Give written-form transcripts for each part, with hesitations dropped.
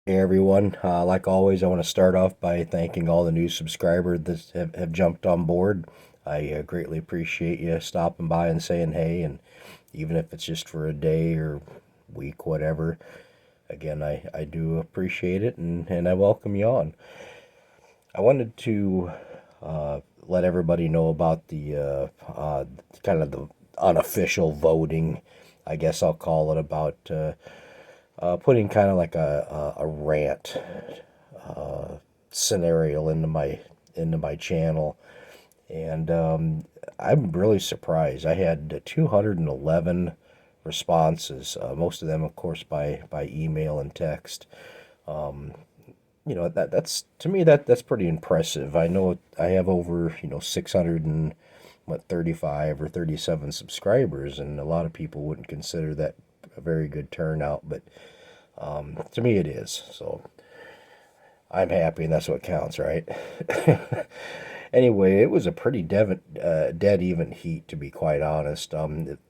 Hey everyone, like always, I want to start off by thanking all the new subscribers that have jumped on board. I greatly appreciate you stopping by and saying hey, and even if it's just for a day or week, whatever, again, I do appreciate it and I welcome you on. I wanted to let everybody know about the kind of the unofficial voting, I guess I'll call it, about putting kind of like a rant scenario into my channel, and I'm really surprised. I had 211 responses, most of them, of course, by email and text. That's to me that's pretty impressive. I know I have over 600 and what 35 or 37 subscribers, and a lot of people wouldn't consider that a very good turnout, but to me it is. So I'm happy, and that's what counts, right? Anyway, it was a pretty dead even heat, to be quite honest.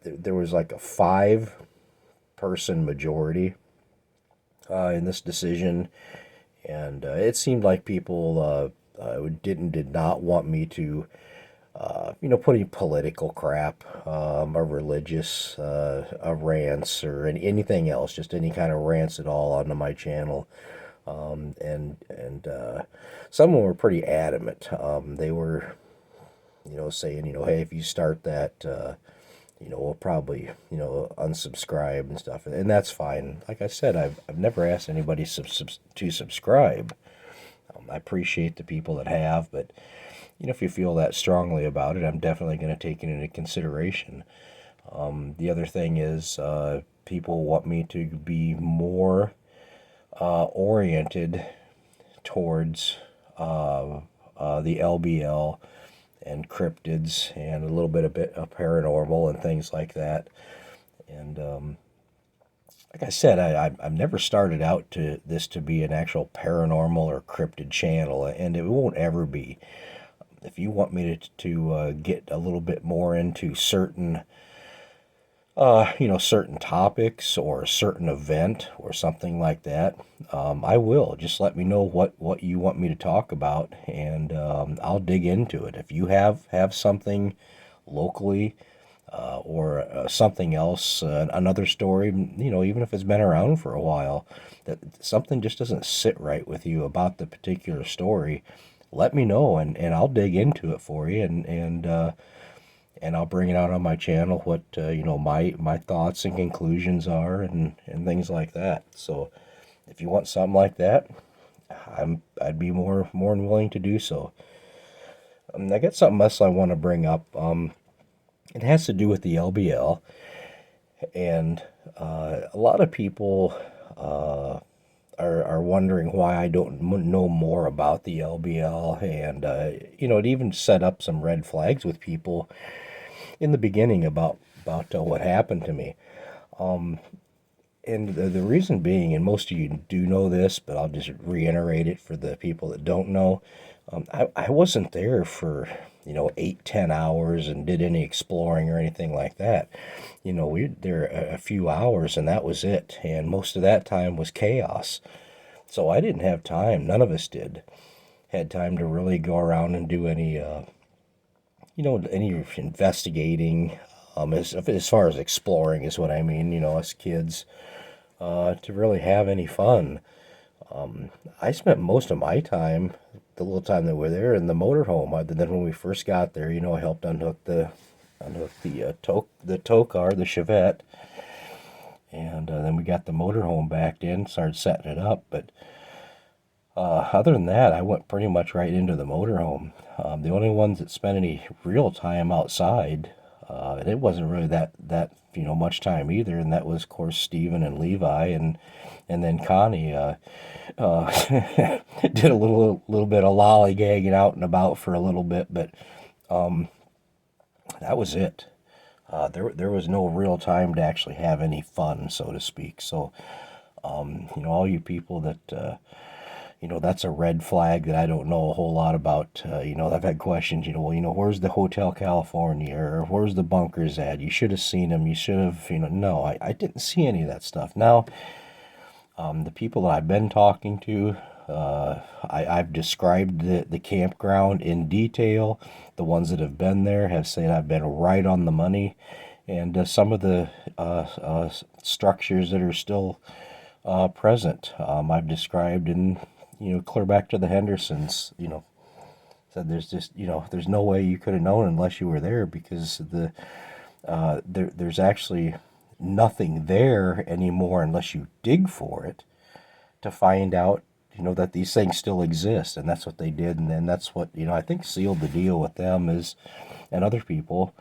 There was like a five-person majority in this decision, and it seemed like people did not want me to, put any political crap or religious rants or anything else, just any kind of rants at all onto my channel. And some of them were pretty adamant. They were, saying, hey, if you start that, we'll probably, unsubscribe and stuff, and that's fine. Like I said, I've never asked anybody to subscribe. I appreciate the people that have, but if you feel that strongly about it, I'm definitely going to take it into consideration. The other thing is, people want me to be more oriented towards the LBL and cryptids and a little bit of paranormal and things like that. And like I said, I've never started out to this to be an actual paranormal or cryptid channel, and it won't ever be. If you want me to get a little bit more into certain topics or a certain event or something like that, I will. Just let me know what you want me to talk about, and I'll dig into it. If you have something locally or something else, another story, even if it's been around for a while, that something just doesn't sit right with you about the particular story, let me know, and I'll dig into it for you, and I'll bring it out on my channel what my thoughts and conclusions are, and things like that. So if you want something like that, I'd be more than willing to do so. I got something else I want to bring up. It has to do with the LBL, and a lot of people are wondering why I don't know more about the LBL, and it even set up some red flags with people in the beginning about what happened to me. And the reason being, and most of you do know this, but I'll just reiterate it for the people that don't know. I wasn't there for 8, 10 hours and did any exploring or anything like that. We were there a few hours and that was it. And most of that time was chaos. So I didn't have time. None of us did. Had time to really go around and do any investigating. As far as exploring is what I mean. Us kids to really have any fun. I spent most of my time, the little time that we're there, in the motorhome. Other than when we first got there, I helped unhook the tow car, the Chevette, and then we got the motorhome backed in, started setting it up. But other than that, I went pretty much right into the motorhome. The only ones that spent any real time outside, and it wasn't really that much time either, and that was, of course, Stephen and Levi, and then Connie did a little bit of lollygagging out and about for a little bit, but that was it. There was no real time to actually have any fun, so to speak. So, all you people that that's a red flag that I don't know a whole lot about. I've had questions, where's the Hotel California, or where's the bunkers at? You should have seen them. You should have, no, I didn't see any of that stuff. Now, The people that I've been talking to, I've described the campground in detail. The ones that have been there have said I've been right on the money. And some of the structures that are still present, I've described in, clear back to the Hendersons, said there's just, there's no way you could have known unless you were there, because there's actually nothing there anymore unless you dig for it to find out, that these things still exist. And that's what they did. And then that's what, I think sealed the deal with them is, and other people,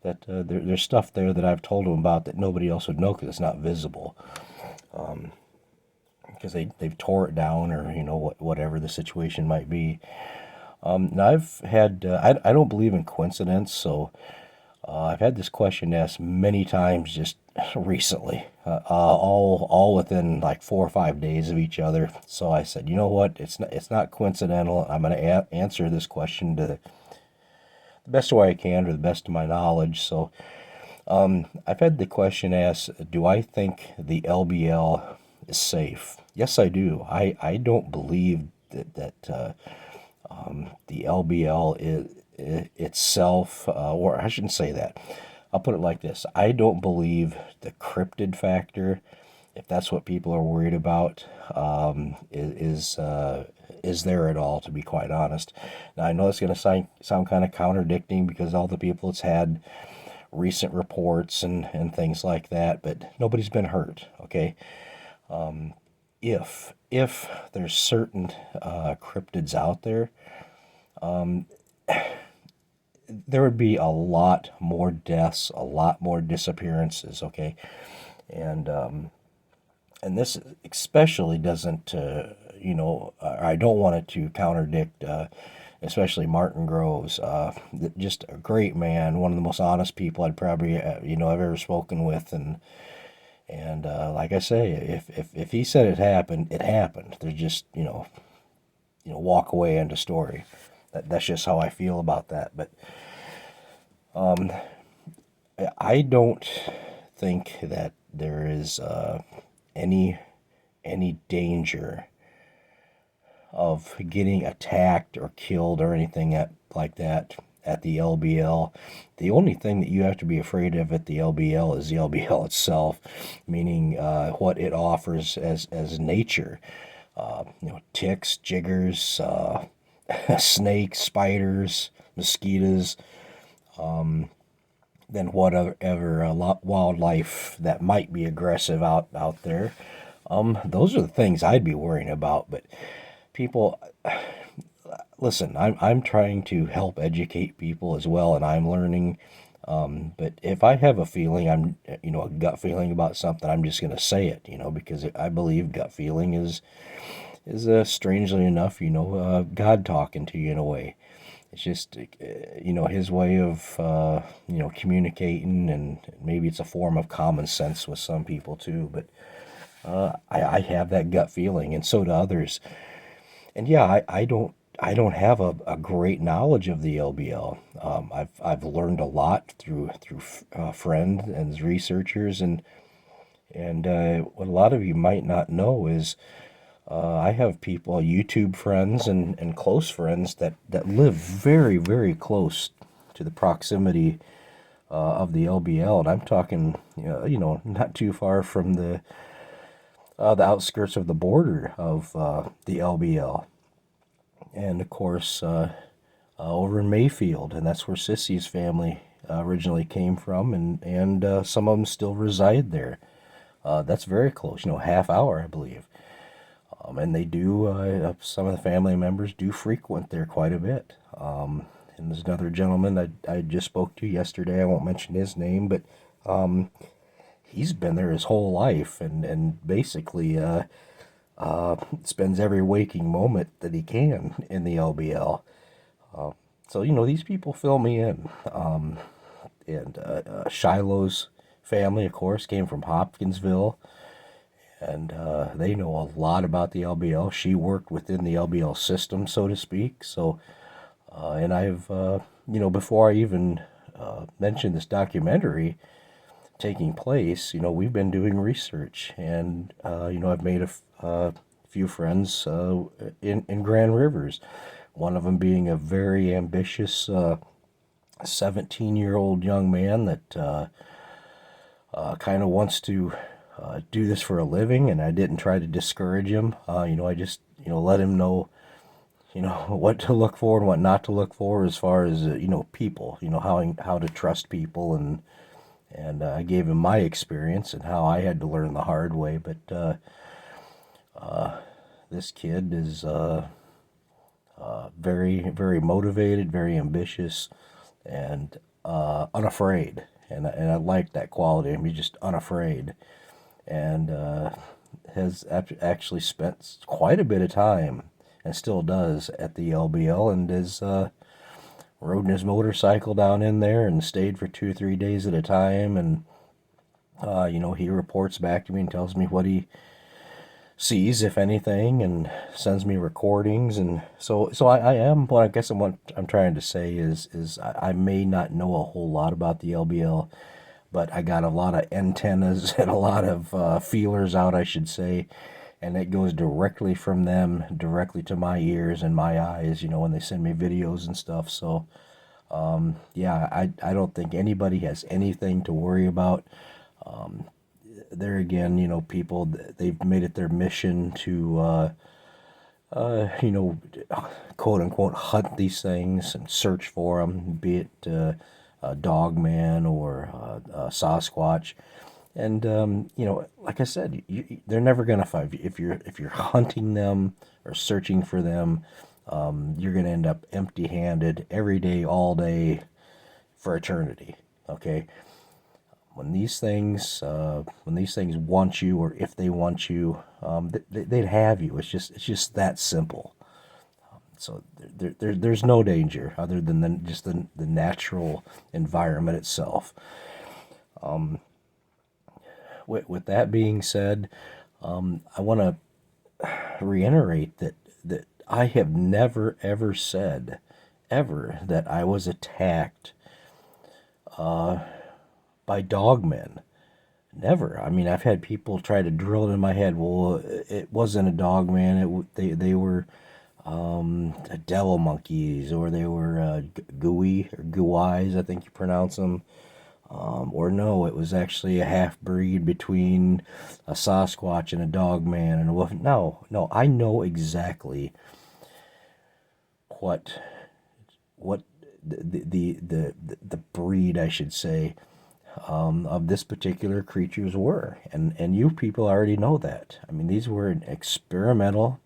that there's stuff there that I've told them about that nobody else would know because it's not visible. Because they've tore it down, or, whatever the situation might be. Now I've had, I don't believe in coincidence, so I've had this question asked many times just recently, all within like 4 or 5 days of each other. So I said, you know what? It's not coincidental. I'm going to answer this question to the best way I can, or the best of my knowledge. So I've had the question asked, do I think the LBL is safe? Yes, I do. I don't believe that the LBL itself, or I shouldn't say that. I'll put it like this. I don't believe the cryptid factor, if that's what people are worried about, is there at all, to be quite honest. Now, I know it's going to sound kind of contradicting, because all the people it's had recent reports and things like that, but nobody's been hurt, okay? If there's certain cryptids out there, there would be a lot more deaths, a lot more disappearances, okay? And this especially doesn't, I don't want it to contradict, especially Martin Groves, just a great man, one of the most honest people I'd probably, I've ever spoken with, and like I say, if he said it happened, it happened. There's just, walk away, end of story. That's just how I feel about that. But I don't think that there is any danger of getting attacked or killed or anything like that at the LBL. The only thing that you have to be afraid of at the LBL is the LBL itself, meaning what it offers as nature. Ticks, jiggers, snakes, spiders, mosquitoes, then whatever wildlife that might be aggressive out there. Those are the things I'd be worrying about. But people, listen, I'm trying to help educate people as well, and I'm learning. But if I have a feeling, a gut feeling about something, I'm just going to say it, because I believe gut feeling is strangely enough, God talking to you in a way. It's just, his way of, communicating, and maybe it's a form of common sense with some people too. But I have that gut feeling, and so do others. And yeah, I don't have a great knowledge of the LBL. I've learned a lot through friends and researchers, and what a lot of you might not know is, I have people, YouTube friends and close friends that live very, very close to the proximity of the LBL, and I'm talking, not too far from the outskirts of the border of the LBL, and of course over in Mayfield, and that's where Sissy's family originally came from, and some of them still reside there. That's very close, half hour, I believe. And they do, some of the family members do frequent there quite a bit. And there's another gentleman I just spoke to yesterday. I won't mention his name, but he's been there his whole life, and basically spends every waking moment that he can in the LBL. So, these people fill me in. And Shiloh's family, of course, came from Hopkinsville. And they know a lot about the LBL. She worked within the LBL system, so to speak. So, and I've, before I even mentioned this documentary, taking place, we've been doing research, and I've made a few friends in Grand Rivers. One of them being a very ambitious 17-year-old young man that kind of wants to do this for a living, and I didn't try to discourage him. I just let him know what to look for and what not to look for as far as people, how to trust people, and I gave him my experience and how I had to learn the hard way. But this kid is very, very motivated, very ambitious, and unafraid. And I like that quality. I mean, just unafraid, and has actually spent quite a bit of time, and still does, at the LBL, and is rode his motorcycle down in there and stayed for 2 or 3 days at a time. And he reports back to me and tells me what he sees, if anything, and sends me recordings. And so I am, what I guess what I'm trying to say is I may not know a whole lot about the LBL, but I got a lot of antennas and a lot of feelers out, I should say, and it goes directly from them directly to my ears and my eyes, when they send me videos and stuff. So yeah, I don't think anybody has anything to worry about. There again, people, they've made it their mission to you know, quote unquote, hunt these things and search for them, be it a dogman or a Sasquatch. And like I said, they're never gonna find. If you're hunting them or searching for them, you're gonna end up empty-handed every day, all day, for eternity. Okay. When these things want you, or if they want you, they'd have you. It's just that simple. So there's no danger other than just the natural environment itself. With that being said, I want to reiterate that I have never ever said ever that I was attacked by dogmen. Never. I mean, I've had people try to drill it in my head. Well, it wasn't a dogman. They were devil monkeys, or they were gooey or gooeyes, I think you pronounce them. Or no, it was actually a half breed between a Sasquatch and a dogman and a wolf. No, I know exactly what the breed, I should say, of this particular creatures were, and you people already know that. I mean, these were an experimental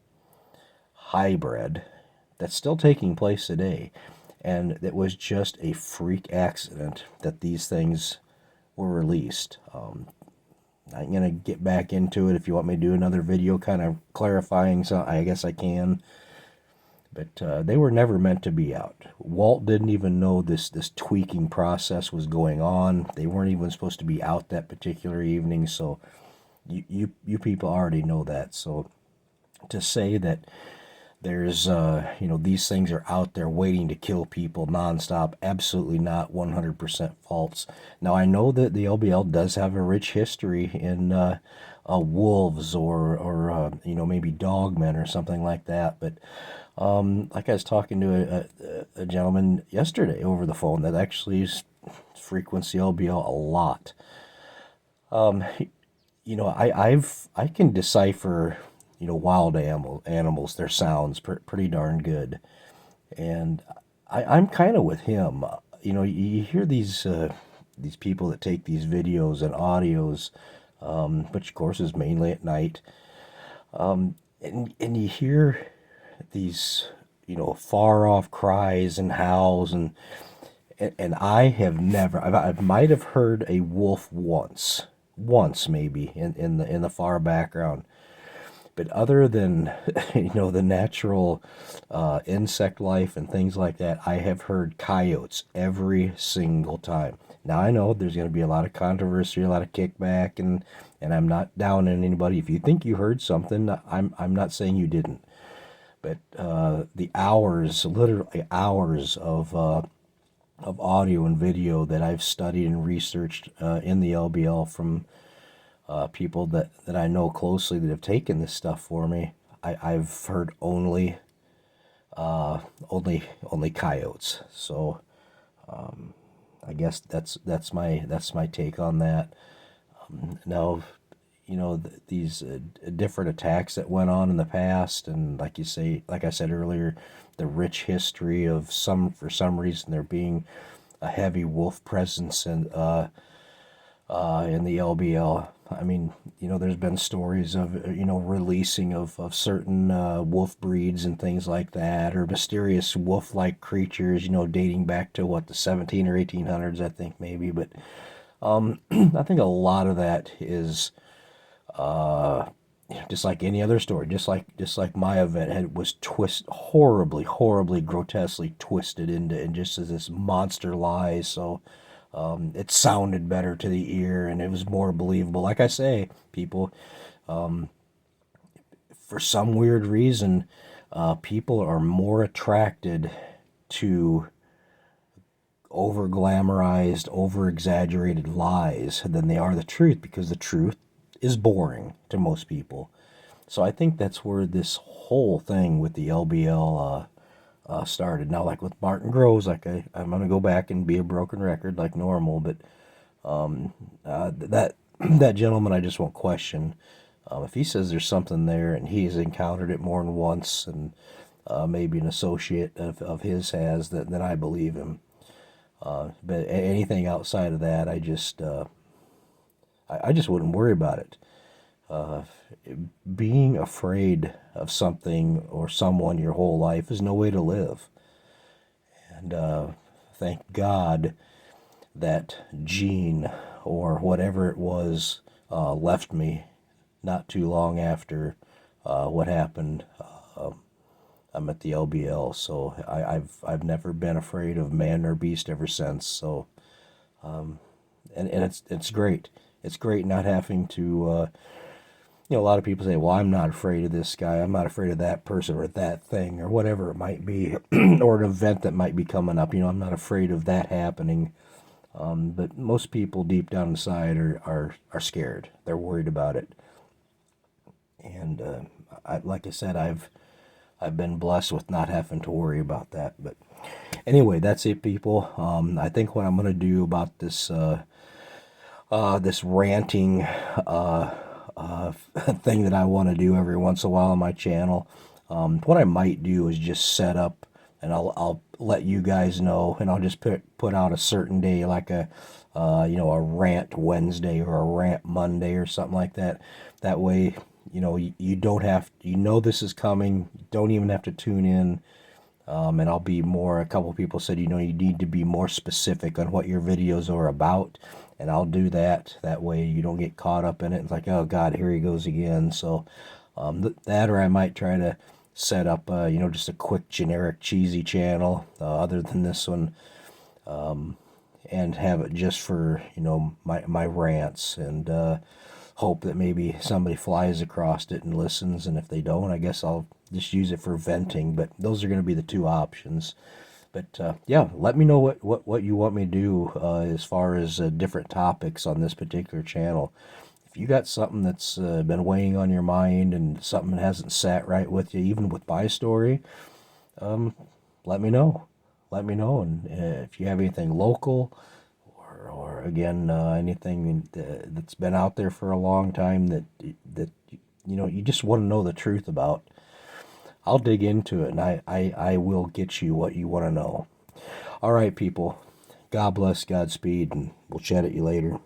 hybrid that's still taking place today, and it was just a freak accident that these things were released. I'm going to get back into it. If you want me to do another video kind of clarifying, so I guess I can. But they were never meant to be out. Walt didn't even know this tweaking process was going on. They weren't even supposed to be out that particular evening, so you people already know that. So to say that there's these things are out there waiting to kill people nonstop, absolutely not. 100% false. Now, I know that the LBL does have a rich history in wolves, or maybe dogmen or something like that. But like I was talking to a gentleman yesterday over the phone that actually frequents the LBL a lot. I can decipher wild animals, their sounds pretty darn good, and I'm kind of with him. You hear these people that take these videos and audios, which of course is mainly at night, and you hear these far off cries and howls, and I have never, I might have heard a wolf once maybe in the far background. But other than the natural insect life and things like that, I have heard coyotes every single time. Now, I know there's going to be a lot of controversy, a lot of kickback, and I'm not down on anybody. If you think you heard something, I'm not saying you didn't. But the hours, literally hours of of audio and video that I've studied and researched in the LBL from people that I know closely that have taken this stuff for me. I've heard only coyotes. So I guess that's my take on that. Now, these different attacks that went on in the past, and like I said earlier, the rich history of for some reason there being a heavy wolf presence in the LBL. I mean, there's been stories of, releasing of certain wolf breeds and things like that, or mysterious wolf-like creatures, dating back to the 17 or 1800s, I think maybe. But I think a lot of that is just like any other story, just like my event was horribly, grotesquely twisted into and just as this monster lies. So it sounded better to the ear and it was more believable. Like I say, people, for some weird reason, people are more attracted to over glamorized, over exaggerated lies than they are the truth, because the truth is boring to most people. So I think that's where this whole thing with the LBL started. Now, like with Martin Groves, I'm going to go back and be a broken record like normal, but that gentleman I just won't question. If he says there's something there and he's encountered it more than once, and maybe an associate of his has, then I believe him. But anything outside of that, I just wouldn't worry about it. Being afraid of something or someone your whole life is no way to live. And thank God that gene or whatever it was left me not too long after what happened. I'm at the LBL, so I've never been afraid of man or beast ever since. So, and it's great. It's great not having to. A lot of people say, "Well, I'm not afraid of this guy. I'm not afraid of that person or that thing or whatever it might be, or an event that might be coming up. I'm not afraid of that happening." But most people deep down inside are scared. They're worried about it. And like I said, I've been blessed with not having to worry about that. But anyway, that's it, people. I think what I'm going to do about this this ranting thing that I want to do every once in a while on my channel, what I might do is just set up, and I'll let you guys know, and I'll just put out a certain day, like a rant Wednesday or a rant Monday or something like that. That way, you don't have, this is coming. You don't even have to tune in. And I'll be more, a couple people said, you need to be more specific on what your videos are about. And I'll do that. That way you don't get caught up in it. It's like, oh God, here he goes again. So that, or I might try to set up, just a quick generic cheesy channel other than this one. And have it just for, my rants, and hope that maybe somebody flies across it and listens. And if they don't, I guess I'll just use it for venting. But those are going to be the two options. But yeah, let me know what you want me to do as far as different topics on this particular channel. If you got something that's been weighing on your mind and something that hasn't sat right with you, even with my story, let me know. Let me know. And if you have anything local, or again, anything that's been out there for a long time that you just want to know the truth about, I'll dig into it, and I will get you what you want to know. All right, people. God bless, Godspeed, and we'll chat at you later.